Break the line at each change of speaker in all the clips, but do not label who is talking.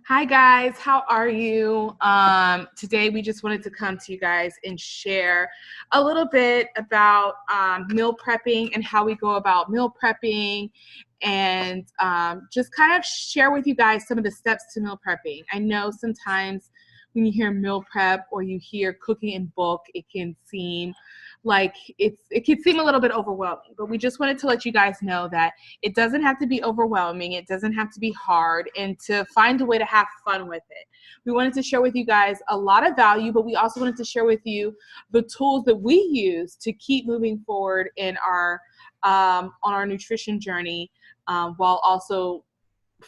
Hi guys, how are you? Today we just wanted to come to you guys and share a little bit about meal prepping and how we go about meal prepping and just kind of share with you guys some of the steps to meal prepping. I know sometimes when you hear meal prep or you hear cooking in bulk, it can seem like it can seem a little bit overwhelming, but we just wanted to let you guys know that it doesn't have to be overwhelming. It doesn't have to be hard, and to find a way to have fun with it. We wanted to share with you guys a lot of value, but we also wanted to share with you the tools that we use to keep moving forward in our on our nutrition journey, while also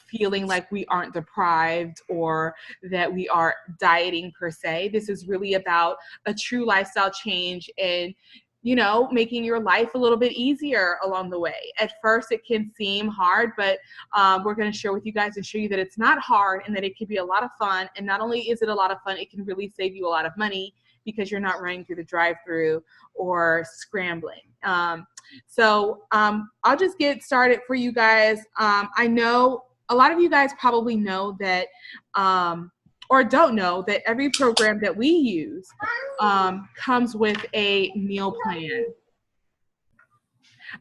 feeling like we aren't deprived or that we are dieting per se. This is really about a true lifestyle change and making your life a little bit easier along the way. At first it can seem hard, but we're going to share with you guys and show you that it's not hard and that it can be a lot of fun. And not only is it a lot of fun, it can really save you a lot of money because you're not running through the drive-through or scrambling. I'll just get started for you guys. I know a lot of you guys probably know that or don't know that every program that we use comes with a meal plan.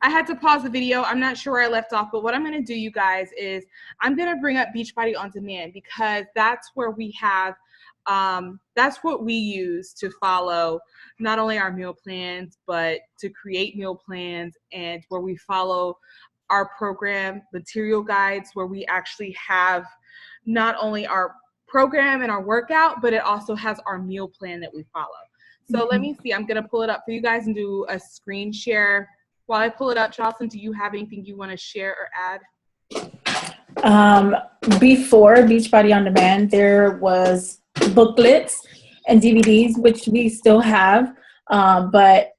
I had to pause the video. I'm not sure where I left off, but what I'm going to do, you guys, is I'm going to bring up Beachbody On Demand because that's where we have, that's what we use to follow not only our meal plans, but to create meal plans, and where we follow our program material guides, where we actually have not only our program and our workout, but it also has our meal plan that we follow. So let me see, I'm going to pull it up for you guys and do a screen share. While I pull it up, Jocelyn, do you have anything you want to share or add?
Before Beachbody On Demand, there was booklets and DVDs, which we still have, but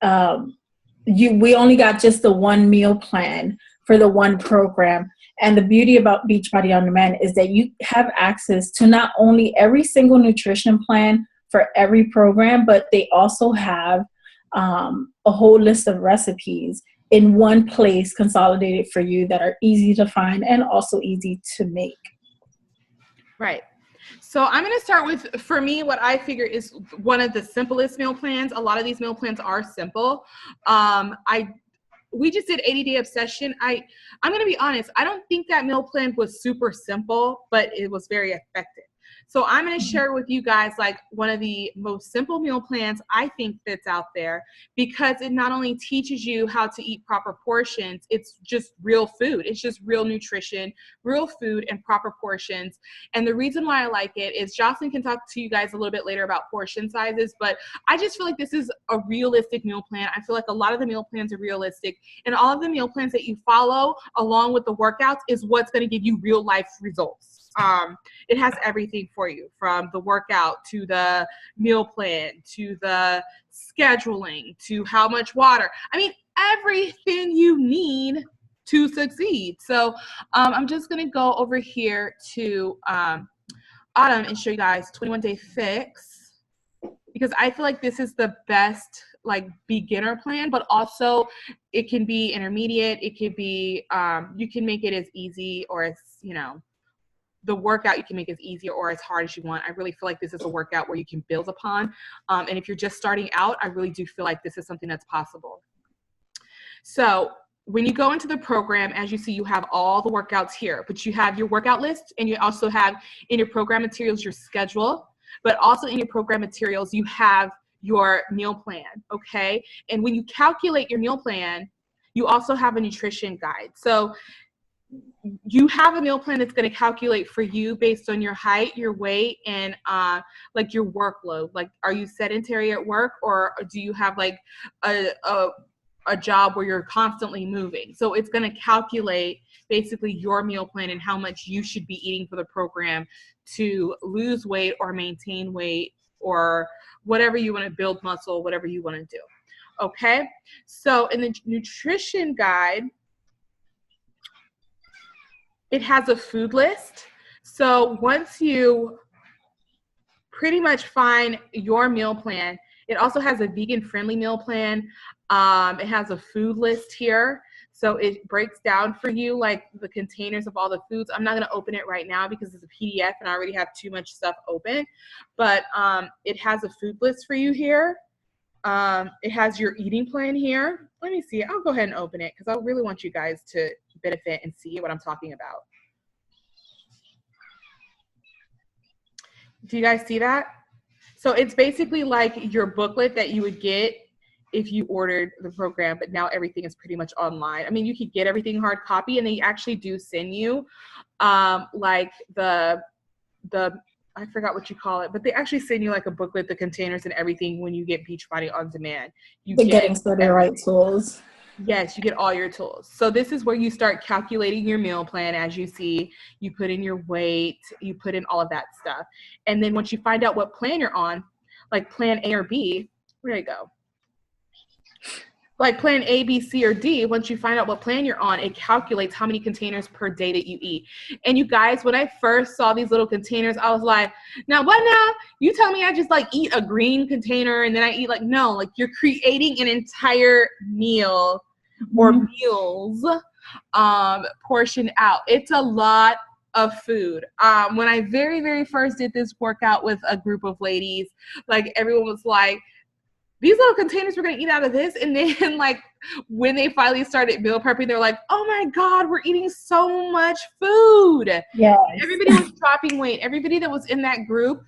we only got just the one meal plan for the one program. And the beauty about Beachbody On Demand is that you have access to not only every single nutrition plan for every program, but they also have a whole list of recipes in one place consolidated for you that are easy to find and also easy to make.
Right. So I'm going to start with, for me, what I figure is one of the simplest meal plans. A lot of these meal plans are simple. We just did 80-Day Obsession. I'm going to be honest, I don't think that meal plan was super simple, but it was very effective. So I'm going to share with you guys like one of the most simple meal plans I think that's out there, because it not only teaches you how to eat proper portions, it's just real food. It's just real nutrition, real food and proper portions. And the reason why I like it is Jocelyn can talk to you guys a little bit later about portion sizes, but I just feel like this is a realistic meal plan. I feel like a lot of the meal plans are realistic, and all of the meal plans that you follow along with the workouts is what's going to give you real life results. It has everything for you, from the workout to the meal plan to the scheduling to how much water. I mean, everything you need to succeed. So I'm just going to go over here to Autumn and show you guys 21-Day Fix, because I feel like this is the best like beginner plan, but also it can be intermediate. It could be, you can make it as easy or as, the workout you can make as easy or as hard as you want. I really feel like this is a workout where you can build upon. And if you're just starting out, I really do feel like this is something that's possible. So when you go into the program, as you see, you have all the workouts here, but you have your workout list, and you also have in your program materials your schedule, but also in your program materials, you have your meal plan, okay? And when you calculate your meal plan, you also have a nutrition guide. So you have a meal plan that's going to calculate for you based on your height, your weight, and like your workload. Like, are you sedentary at work, or do you have like a job where you're constantly moving? So it's going to calculate basically your meal plan and how much you should be eating for the program to lose weight or maintain weight or whatever you want to build muscle, whatever you want to do. Okay. So in the nutrition guide, it has a food list. So once you pretty much find your meal plan, it also has a vegan friendly meal plan. It has a food list here. So it breaks down for you like the containers of all the foods. I'm not going to open it right now because it's a PDF and I already have too much stuff open, but it has a food list for you here. It has your eating plan here. Let me see. I'll go ahead and open it because I really want you guys to benefit and see what I'm talking about. Do you guys see that? So it's basically like your booklet that you would get if you ordered the program, but now everything is pretty much online. I mean, you could get everything hard copy, and they actually do send you like the I forgot what you call it, but they actually send you like a booklet, the containers and everything when you get Beachbody On Demand. You
They're
get
getting so the right tools.
Yes, you get all your tools. So this is where you start calculating your meal plan. As you see, you put in your weight, you put in all of that stuff. And then once you find out what plan you're on, like plan A or B, where do I go? Like plan A, B, C, or D, once you find out what plan you're on, it calculates how many containers per day that you eat. And you guys, when I first saw these little containers, I was like, now what now? You tell me I just like eat a green container and then I eat like, no, like you're creating an entire meal or meals portioned out. It's a lot of food. When I very, very first did this workout with a group of ladies, like everyone was like, these little containers we're going to eat out of this. And then like when they finally started meal prepping, they're like, oh my God, we're eating so much food.
Yeah.
Everybody was dropping weight. Everybody that was in that group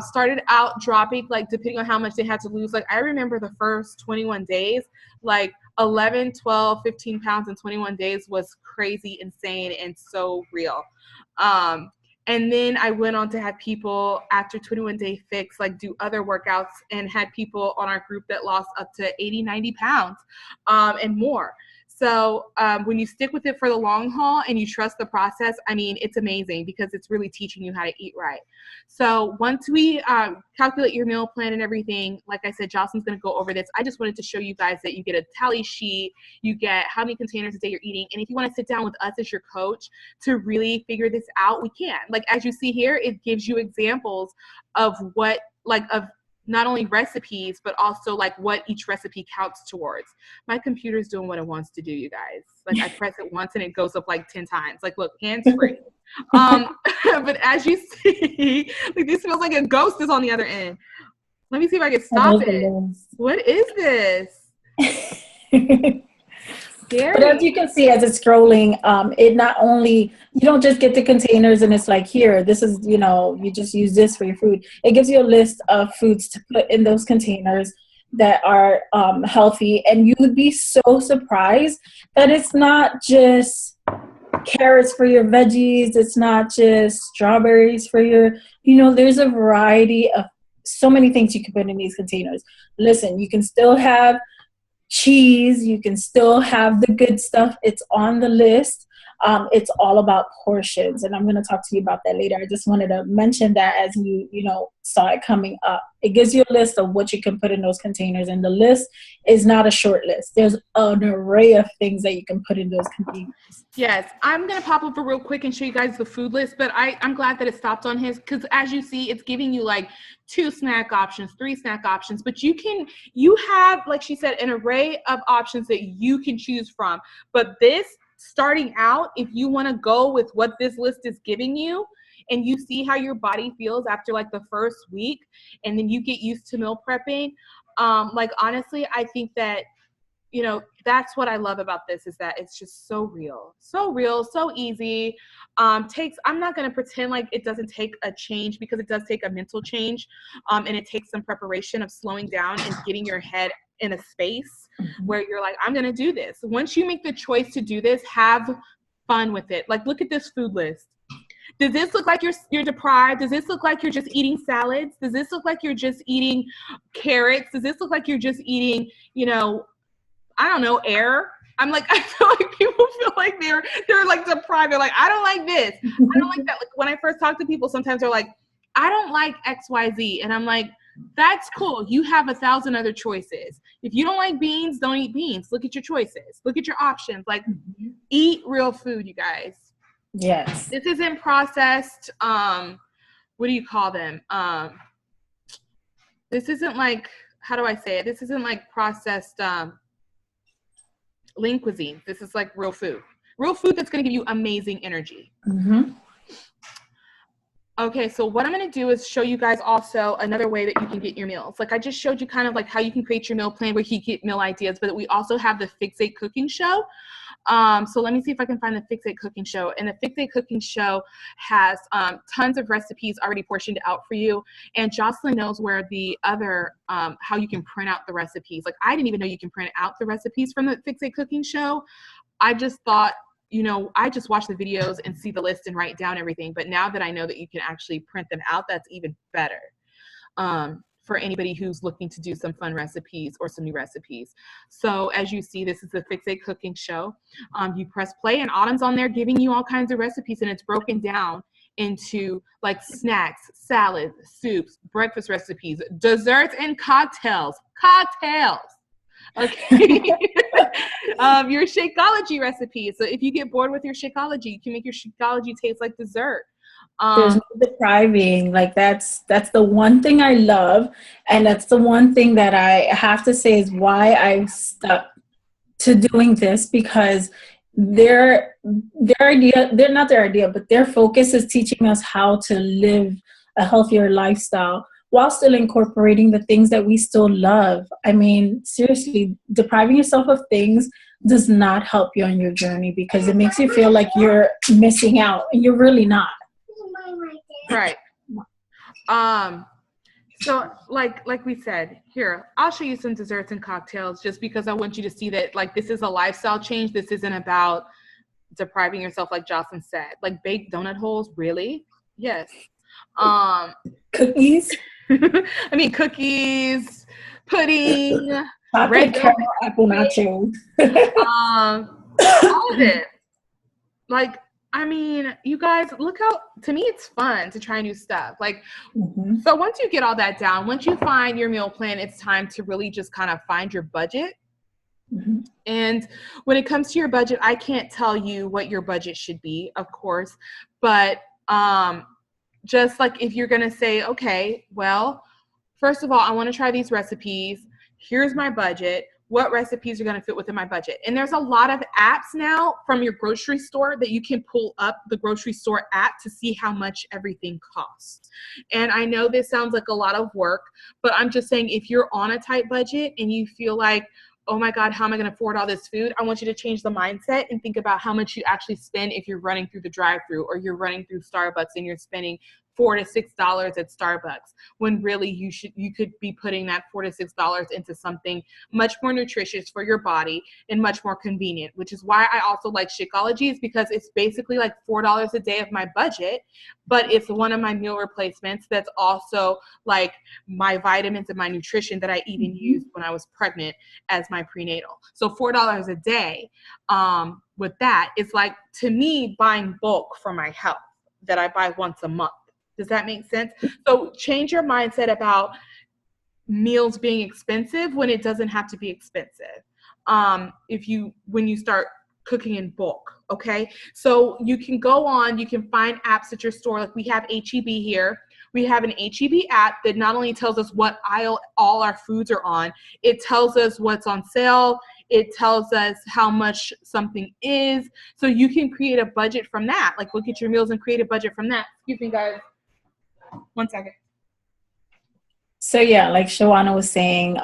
started out dropping, like depending on how much they had to lose. Like I remember the first 21 days, like 11, 12, 15 pounds in 21 days was crazy, insane, and so real. And then I went on to have people after 21 Day Fix, like do other workouts and had people on our group that lost up to 80, 90 pounds and more. So when you stick with it for the long haul and you trust the process, I mean, it's amazing because it's really teaching you how to eat right. So once we calculate your meal plan and everything, like I said, Jocelyn's going to go over this. I just wanted to show you guys that you get a tally sheet, you get how many containers a day you're eating. And if you want to sit down with us as your coach to really figure this out, we can. Like as you see here, it gives you examples of what, like of not only recipes, but also like what each recipe counts towards. My computer's doing what it wants to do, you guys. Like I press it once and it goes up like 10 times. Like, look, hands free. But as you see, like this feels like a ghost is on the other end. Let me see if I can stop it. What is this?
But as you can see, as it's scrolling, it not only, you don't just get the containers and it's like, here, this is, you know, you just use this for your food. It gives you a list of foods to put in those containers that are healthy. And you would be so surprised that it's not just carrots for your veggies. It's not just strawberries for your, you know, there's a variety of so many things you can put in these containers. Listen, you can still have cheese, you can still have the good stuff. It's on the list. It's all about portions, and I'm going to talk to you about that later. I just wanted to mention that as you know, saw it coming up. It gives you a list of what you can put in those containers, and the list is not a short list. There's an array of things that you can put in those containers.
Yes, I'm going to pop over real quick and show you guys the food list, but I'm glad that it stopped on his, because as you see, it's giving you like 2 snack options, 3 snack options, but you have, like she said, an array of options that you can choose from. But this, starting out, if you want to go with what this list is giving you, and you see how your body feels after like the first week, and then you get used to meal prepping, like honestly, I think that, you know, that's what I love about this, is that it's just so real, so easy. I'm not going to pretend like it doesn't take a change, because it does take a mental change, and it takes some preparation of slowing down and getting your head in a space where you're like, I'm going to do this. Once you make the choice to do this, have fun with it. Like, look at this food list. Does this look like you're deprived? Does this look like you're just eating salads? Does this look like you're just eating carrots? Does this look like you're just eating, you know, I don't know, air? I'm like, I feel like people feel like they're like deprived. They're like, I don't like this. I don't like that. Like when I first talk to people, sometimes they're like, I don't like XYZ. And I'm like, that's cool. You have 1,000 other choices. If you don't like beans, don't eat beans. Look at your choices. Look at your options. Like, eat real food, you guys.
Yes.
This isn't processed. What do you call them? This isn't like, how do I say it? This isn't like processed. lean cuisine. This is like real food that's going to give you amazing energy.
Mm-hmm.
Okay, so what I'm going to do is show you guys also another way that you can get your meals. Like I just showed you kind of like how you can create your meal plan where you get meal ideas, but we also have the Fixate Cooking Show. So let me see if I can find the Fixate Cooking Show. And the Fixate Cooking Show has tons of recipes already portioned out for you. And Jocelyn knows where the other, how you can print out the recipes. Like I didn't even know you can print out the recipes from the Fixate Cooking Show. I just thought, you know, I just watch the videos and see the list and write down everything. But now that I know that you can actually print them out, that's even better for anybody who's looking to do some fun recipes or some new recipes. So as you see, this is the Fixate Cooking Show. You press play and Autumn's on there giving you all kinds of recipes, and it's broken down into like snacks, salads, soups, breakfast recipes, desserts, and cocktails. Okay. Your Shakeology recipe. So if you get bored with your Shakeology, you can make your Shakeology taste like dessert.
There's no depriving. Like that's the one thing I love, and that's the one thing that I have to say is why I stuck to doing this, because their idea, they're not their idea, but their focus is teaching us how to live a healthier lifestyle while still incorporating the things that we still love. I mean, seriously, depriving yourself of things does not help you on your journey, because it makes you feel like you're missing out, and you're really not.
Right. So like we said, here, I'll show you some desserts and cocktails just because I want you to see that like this is a lifestyle change. This isn't about depriving yourself like Jocelyn said. Like baked donut holes, really? Yes.
Cookies?
I mean cookies, pudding,
Chocolate caramel apple nachos.
all of it. Like, I mean, you guys, look how, to me, it's fun to try new stuff. Like, So once you get all that down, once you find your meal plan, it's time to really just kind of find your budget. And when it comes to your budget, I can't tell you what your budget should be, of course, but just like if you're going to say, okay, well, first of all, I want to try these recipes. Here's my budget. What recipes are going to fit within my budget? And there's a lot of apps now from your grocery store that you can pull up the grocery store app to see how much everything costs. And I know this sounds like a lot of work, but I'm just saying if you're on a tight budget and you feel like, oh my God, how am I going to afford all this food? I want you to change the mindset and think about how much you actually spend if you're running through the drive-thru or you're running through Starbucks and you're spending $4 to $6 at Starbucks, when really you could be putting that $4 to $6 into something much more nutritious for your body and much more convenient, which is why I also like Shakeology, because it's basically like $4 a day of my budget, but it's one of my meal replacements that's also like my vitamins and my nutrition that I even used when I was pregnant as my prenatal. So $4 a day with that is like, to me, buying bulk for my health that I buy once a month. Does that make sense? So change your mindset about meals being expensive when it doesn't have to be expensive. When you start cooking in bulk, okay? So you can go on, you can find apps at your store. Like we have H-E-B here. We have an H-E-B app that not only tells us what aisle all our foods are on, it tells us what's on sale. It tells us how much something is. So you can create a budget from that. Like look at your meals and create a budget from that. Excuse me, guys. 1 second.
So yeah, like Shawana was saying,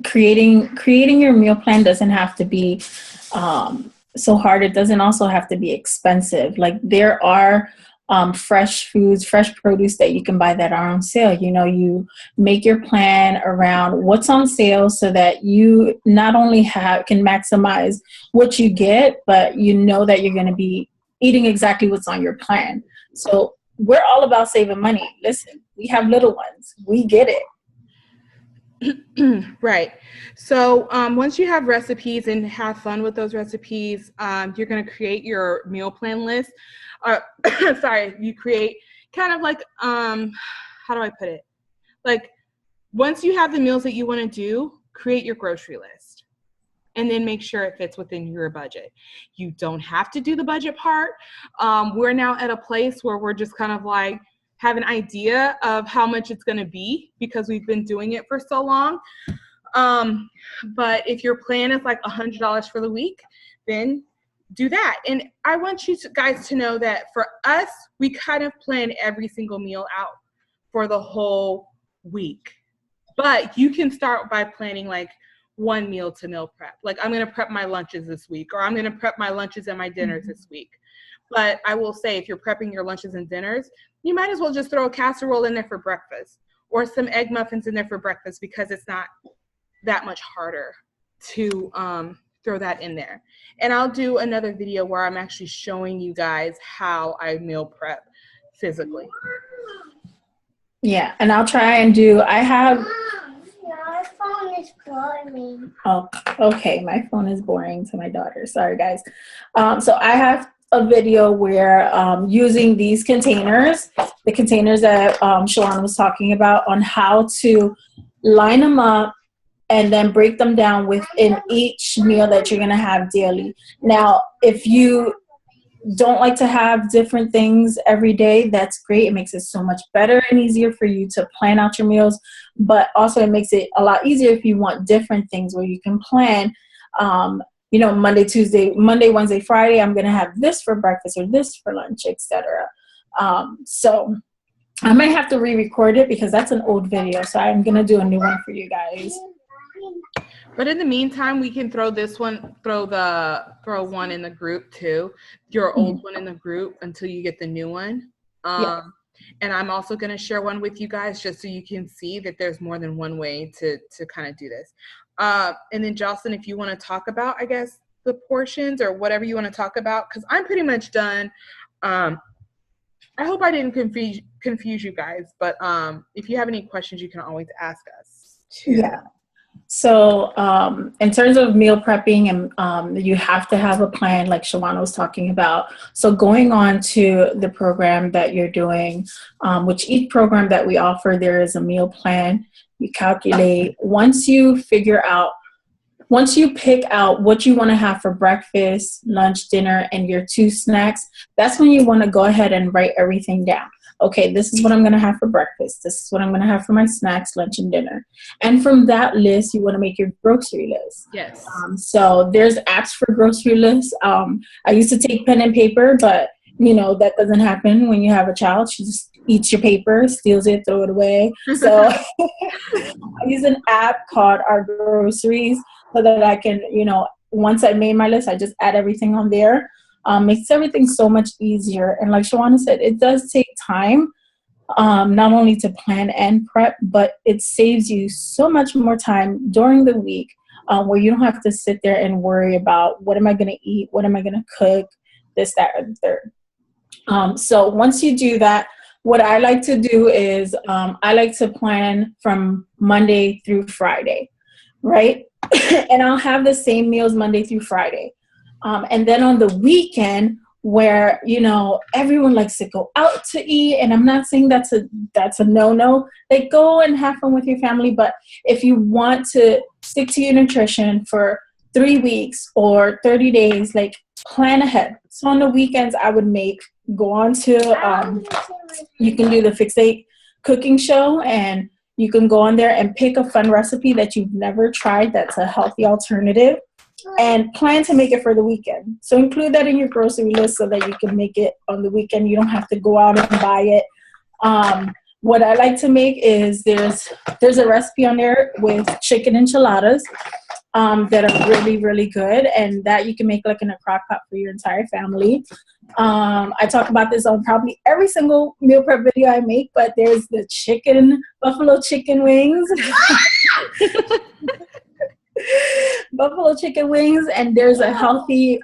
creating your meal plan doesn't have to be so hard. It doesn't also have to be expensive. Like there are fresh foods, fresh produce that you can buy that are on sale. You know, you make your plan around what's on sale so that you not only can maximize what you get, but you know that you're going to be eating exactly what's on your plan. So we're all about saving money. Listen, we have little ones. We get
it. Right. So once you have recipes and have fun with those recipes, you're going to create your meal plan list. You create kind of like, how do I put it? Like once you have the meals that you want to do, create your grocery list. And then make sure it fits within your budget. You don't have to do the budget part. We're now at a place where we're just kind of like have an idea of how much it's going to be because we've been doing it for so long. But if your plan is like $100 for the week, then do that. And I want you guys to know that for us, we kind of plan every single meal out for the whole week. But you can start by planning like one meal to meal prep. Like, I'm going to prep my lunches this week, or I'm going to prep my lunches and my dinners this week. But I will say, if you're prepping your lunches and dinners, you might as well just throw a casserole in there for breakfast, or some egg muffins in there for breakfast, because it's not that much harder to throw that in there. And I'll do another video where I'm actually showing you guys how I meal prep physically.
Yeah, and I'll try and do, I have...
My phone is boring.
Oh, okay. My phone is boring to my daughter. Sorry, guys. So I have a video where using these containers, the containers that Shawana was talking about, on how to line them up and then break them down within each meal that you're going to have daily. Now, if you don't like to have different things every day, that's great. It makes it so much better and easier for you to plan out your meals, but also it makes it a lot easier if you want different things where you can plan, you know, Monday, Wednesday, Friday, I'm going to have this for breakfast or this for lunch, etc. So I might have to re-record it because that's an old video. So I'm going to do a new one for you guys.
But in the meantime, we can throw one in the group too, your old one in the group until you get the new one. And I'm also going to share one with you guys just so you can see that there's more than one way to kind of do this. And then Jocelyn, if you want to talk about, I guess, the portions or whatever you want to talk about, because I'm pretty much done. I hope I didn't confuse you guys, but if you have any questions, you can always ask us too.
Yeah. So in terms of meal prepping, and you have to have a plan like Shawana was talking about. So going on to the program that you're doing, which each program that we offer, there is a meal plan. You calculate, once you pick out what you want to have for breakfast, lunch, dinner, and your 2 snacks, that's when you want to go ahead and write everything down. Okay, this is what I'm going to have for breakfast. This is what I'm going to have for my snacks, lunch, and dinner. And from that list, you want to make your grocery list.
Yes.
So there's apps for grocery lists. I used to take pen and paper, but, you know, that doesn't happen when you have a child. She just eats your paper, steals it, throw it away. So I use an app called Our Groceries so that I can, you know, once I made my list, I just add everything on there. Makes everything so much easier. And like Shawana said, it does take time, not only to plan and prep, but it saves you so much more time during the week where you don't have to sit there and worry about what am I going to eat, what am I going to cook, this, that, or the third. So once you do that, what I like to do is I like to plan from Monday through Friday, right? And I'll have the same meals Monday through Friday. And then on the weekend, where, you know, everyone likes to go out to eat, and I'm not saying that's a no-no. Like, go and have fun with your family, but if you want to stick to your nutrition for 3 weeks or 30 days, like, plan ahead. So on the weekends, I would go on to, you can do the Fixate cooking show, and you can go on there and pick a fun recipe that you've never tried that's a healthy alternative, and plan to make it for the weekend. So include that in your grocery list so that you can make it on the weekend. You don't have to go out and buy it. What I like to make is there's a recipe on there with chicken enchiladas that are really, really good, and that you can make like in a crock pot for your entire family. I talk about this on probably every single meal prep video I make, but there's the buffalo chicken wings. Buffalo chicken wings, and there's a healthy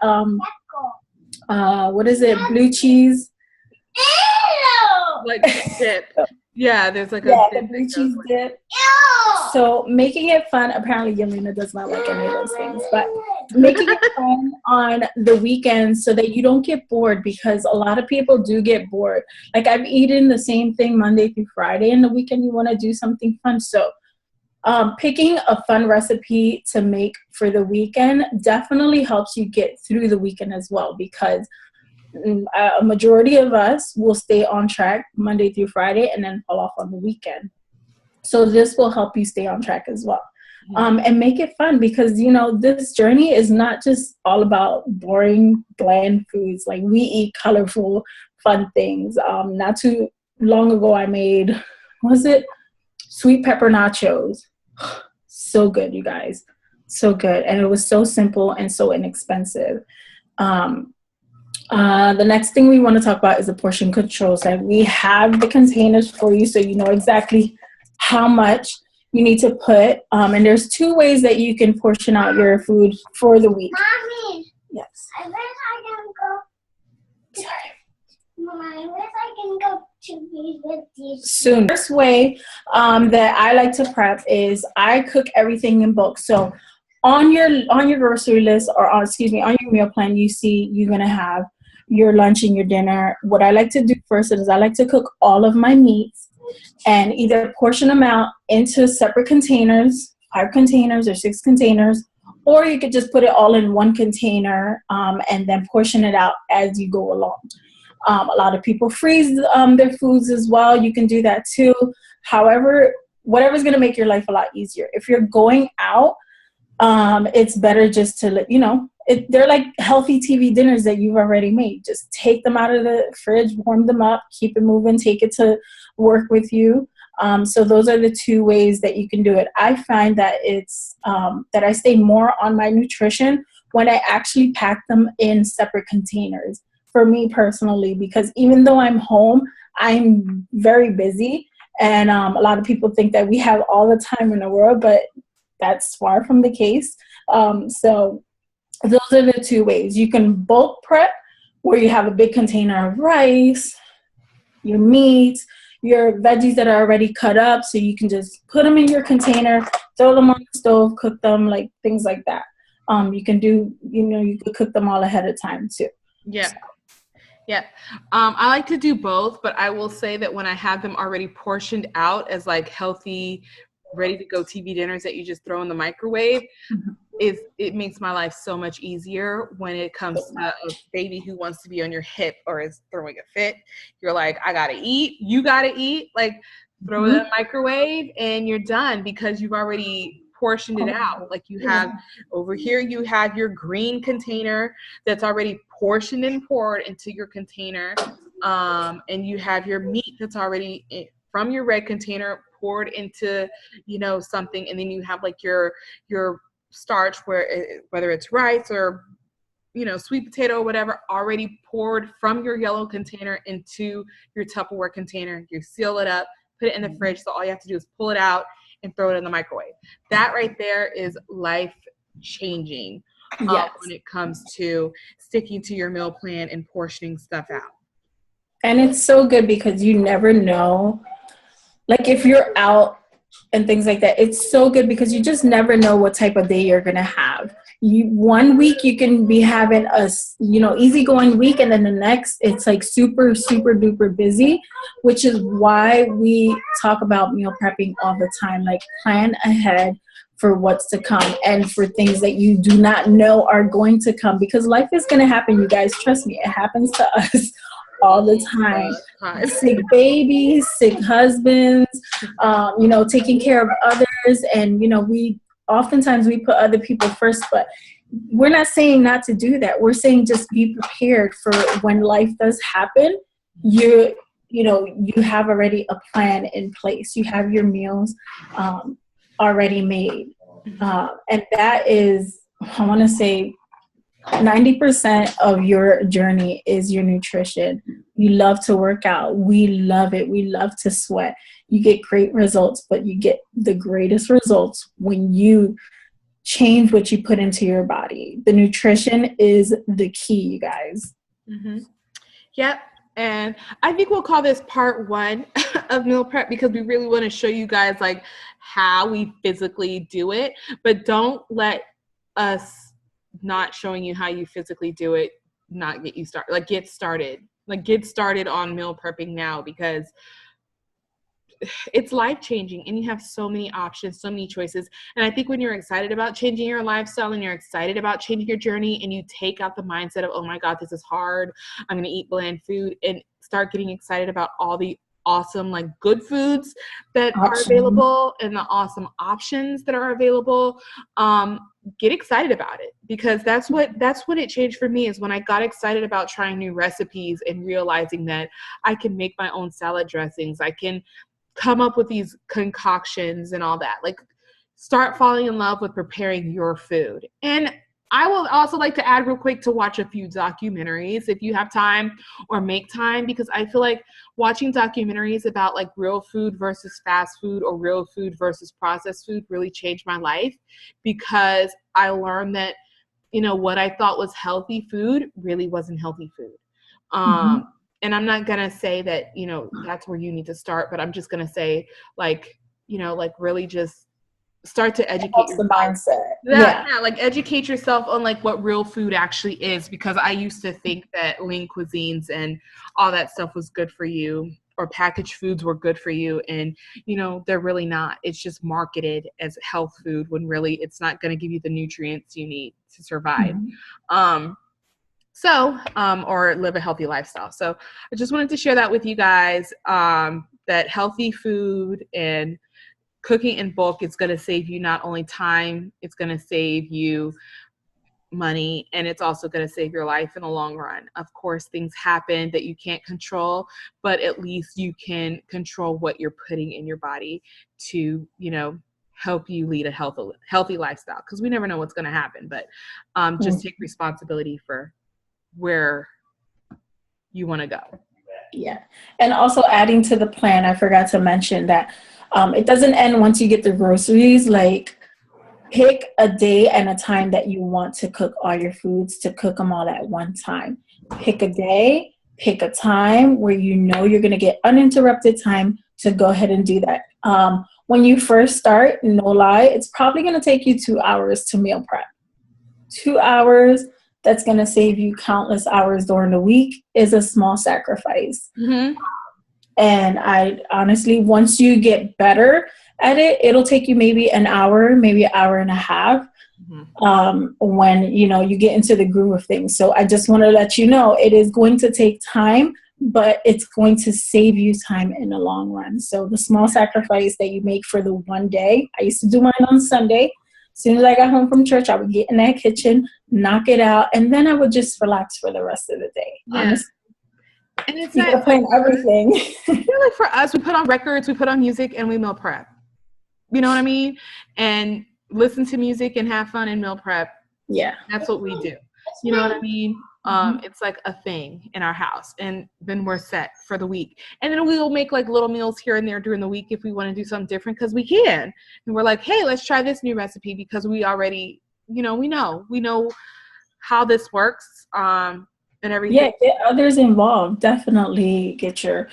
blue cheese
like dip. Yeah, there's like
the blue cheese dip. So making it fun. Apparently Yelena does not like any of those things, but making it fun on the weekends so that you don't get bored, because a lot of people do get bored. Like, I've eaten the same thing Monday through Friday, and the weekend you want to do something fun. So picking a fun recipe to make for the weekend definitely helps you get through the weekend as well, because a majority of us will stay on track Monday through Friday and then fall off on the weekend. So this will help you stay on track as well. and make it fun, because, you know, this journey is not just all about boring, bland foods. Like, we eat colorful, fun things. Not too long ago, I made, was it sweet pepper nachos? So good, you guys. So good. And it was so simple and so inexpensive. The next thing we want to talk about is the portion control side. We have the containers for you, so you know exactly how much you need to put. And there's 2 ways that you can portion out your food for the week.
Mommy,
Yes.
I wish I can go.
Sorry.
Mom, I wish I can go to be with you
Soon. First way that I like to prep is I cook everything in bulk. So on your grocery list, or on your meal plan, you see you're gonna have your lunch and your dinner. What I like to do first is I like to cook all of my meats and either portion them out into separate containers, 5 containers or 6 containers, or you could just put it all in one container and then portion it out as you go along. A lot of people freeze their foods as well. You can do that too. However, whatever's going to make your life a lot easier. If you're going out, it's better just to, you know, they're like healthy TV dinners that you've already made. Just take them out of the fridge, warm them up, keep it moving, take it to work with you. So those are the 2 ways that you can do it. I find that it's that I stay more on my nutrition when I actually pack them in separate containers, for me personally, because even though I'm home, I'm very busy. And a lot of people think that we have all the time in the world, but that's far from the case. So those are the 2 ways. You can bulk prep, where you have a big container of rice, your meats, your veggies that are already cut up, so you can just put them in your container, throw them on the stove, cook them, like things like that. You can do, you know, you could cook them all ahead of time too.
Yeah. Yeah. I like to do both, but I will say that when I have them already portioned out as like healthy, ready to go TV dinners that you just throw in the microwave, it makes my life so much easier when it comes to a baby who wants to be on your hip or is throwing a fit. You're like, I gotta eat, you gotta eat, like throw it in the microwave and you're done, because you've already portioned it out. Like, you have over here, you have your green container that's already portioned and poured into your container, and you have your meat that's already from your red container poured into, you know, something, and then you have like your starch, whether it's rice or, you know, sweet potato or whatever, already poured from your yellow container into your Tupperware container. You seal it up, put it in the fridge, so all you have to do is pull it out and throw it in the microwave. That right there is life changing when it comes to sticking to your meal plan and portioning stuff out.
And it's so good because you never know, like if you're out and things like that, it's so good because you just never know what type of day you're gonna have. One week you can be having a, you know, easygoing week, and then the next it's like super duper busy, which is why we talk about meal prepping all the time. Like, plan ahead for what's to come and for things that you do not know are going to come, because life is going to happen, you guys. Trust me, it happens to us all the time. Sick babies, sick husbands, you know, taking care of others. And, you know, oftentimes we put other people first, but we're not saying not to do that. We're saying just be prepared for when life does happen. You know, you have already a plan in place. You have your meals already made. And that is, I want to say, 90% of your journey is your nutrition. You love to work out. We love it. We love to sweat. You get great results, but you get the greatest results when you change what you put into your body. The nutrition is the key, you guys.
Mm-hmm. Yep. And I think we'll call this part 1 of meal prep, because we really want to show you guys like how we physically do it, but don't let us not showing you how you physically do it not get you started. Like, get started on meal prepping now, because it's life-changing and you have so many options, so many choices. And I think when you're excited about changing your lifestyle and you're excited about changing your journey, and you take out the mindset of, oh my God, this is hard, I'm going to eat bland food, and start getting excited about all the awesome, like good foods that are
Options.
available and the awesome options that are available, get excited about it, because that's what it changed for me, is when I got excited about trying new recipes and realizing that I can make my own salad dressings. I can come up with these concoctions and all that. Like, start falling in love with preparing your food. And I will also like to add real quick to watch a few documentaries if you have time or make time, because I feel like watching documentaries about like real food versus fast food or real food versus processed food really changed my life, because I learned that, you know, what I thought was healthy food really wasn't healthy food. And I'm not going to say that, you know, that's where you need to start, but I'm just going to say, like, you know, like really just start to educate
That's
yourself.
the mindset.
Yeah, like educate yourself on like what real food actually is, because I used to think that lean cuisines and all that stuff was good for you, or packaged foods were good for you, and you know, they're really not. It's just marketed as health food when really it's not going to give you the nutrients you need to survive. Or live a healthy lifestyle. So I just wanted to share that with you guys, that healthy food and cooking in bulk is going to save you not only time, it's going to save you money, and it's also going to save your life in the long run. Of course, things happen that you can't control, but at least you can control what you're putting in your body to, you know, help you lead a healthy lifestyle, because we never know what's going to happen. But just take responsibility for where you want to go.
Yeah. And also adding to the plan, I forgot to mention that it doesn't end once you get the groceries. Like, pick a day and a time that you want to cook all your foods, to cook them all at one time. Pick a day, pick a time where you know you're going to get uninterrupted time to go ahead and do that. When you first start, no lie, it's probably going to take you 2 hours to meal prep. 2 hours. That's going to save you countless hours during the week is a small sacrifice. And I honestly, once you get better at it, it'll take you maybe an hour, maybe an hour and a half, when, you know, you get into the groove of things. So I just want to let you know, it is going to take time, but it's going to save you time in the long run. So the small sacrifice that you make for the one day, I used to do mine on Sunday. As soon as I got home from church, I would get in that kitchen, knock it out, and then I would just relax for the rest of the day.
Yeah.
Honestly.
And it's
you
not
plan everything.
I feel like for us, we put on records, we put on music, and we meal prep. You know what I mean? And listen to music and have fun and meal prep.
Yeah.
That's what we do. You know what I mean? It's like a thing in our house, and then we're set for the week. And then we'll make like little meals here and there during the week if we want to do something different, because we can. And we're like, hey, let's try this new recipe, because we already, you know, we know how this works. And everything.
Yeah, get others involved. Definitely get your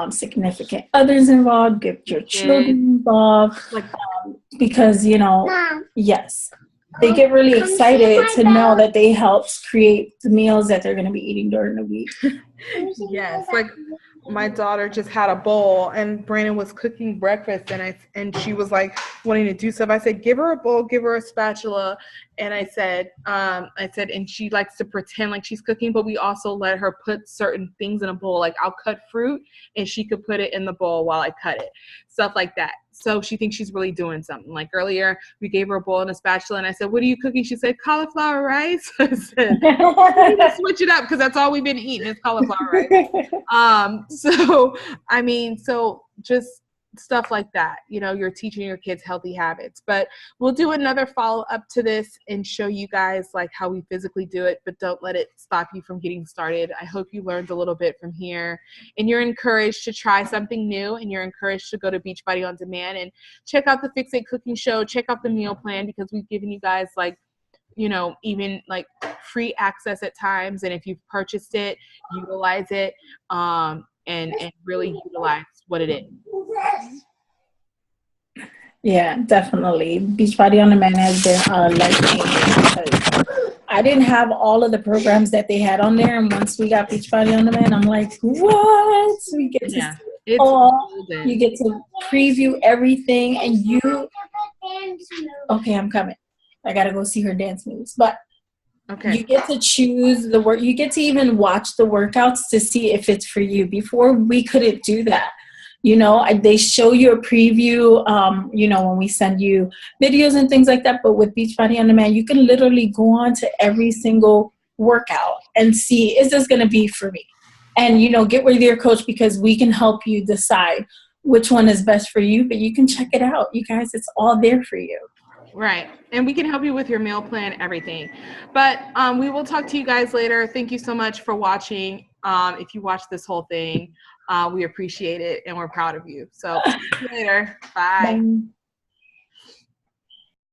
significant others involved. Get your children involved. Because, you know, yes, they get really excited to know that they helped create the meals that they're going to be eating during the week.
Yes, like my daughter just had a bowl, and Brandon was cooking breakfast, and she was like wanting to do stuff. I said, give her a bowl, give her a spatula, and I said, and she likes to pretend like she's cooking, but we also let her put certain things in a bowl. Like, I'll cut fruit, and she could put it in the bowl while I cut it, stuff like that. So she thinks she's really doing something. Like earlier, we gave her a bowl and a spatula, and I said, what are you cooking? She said, cauliflower rice. I said, we need to switch it up, because that's all we've been eating is cauliflower rice. So just stuff like that. You know, you're teaching your kids healthy habits. But we'll do another follow-up to this and show you guys like how we physically do it, but don't let it stop you from getting started. I hope you learned a little bit from here, and you're encouraged to try something new, and you're encouraged to go to Beachbody On Demand and check out the Fix It Cooking Show, check out the meal plan, because we've given you guys like, you know, even like free access at times. And if you've purchased it, utilize it, and really utilize what it is.
Yeah, definitely. Beachbody On Demand has been life-changing, because I didn't have all of the programs that they had on there, and once we got Beachbody On Demand, I'm like, what? We get to see it all. You get to preview everything, and you. Okay, I'm coming. I gotta go see her dance moves, but
Okay.
You get to choose the work. You get to even watch the workouts to see if it's for you. Before, we couldn't do that. They show you a preview, when we send you videos and things like that. But with Beachbody On Demand, you can literally go on to every single workout and see, is this going to be for me? And, get with your coach, because we can help you decide which one is best for you. But you can check it out. You guys, it's all there for you.
Right. And we can help you with your meal plan, everything. But we will talk to you guys later. Thank you so much for watching. If you watched this whole thing, we appreciate it and we're proud of you. So see you later. Bye.
Bye.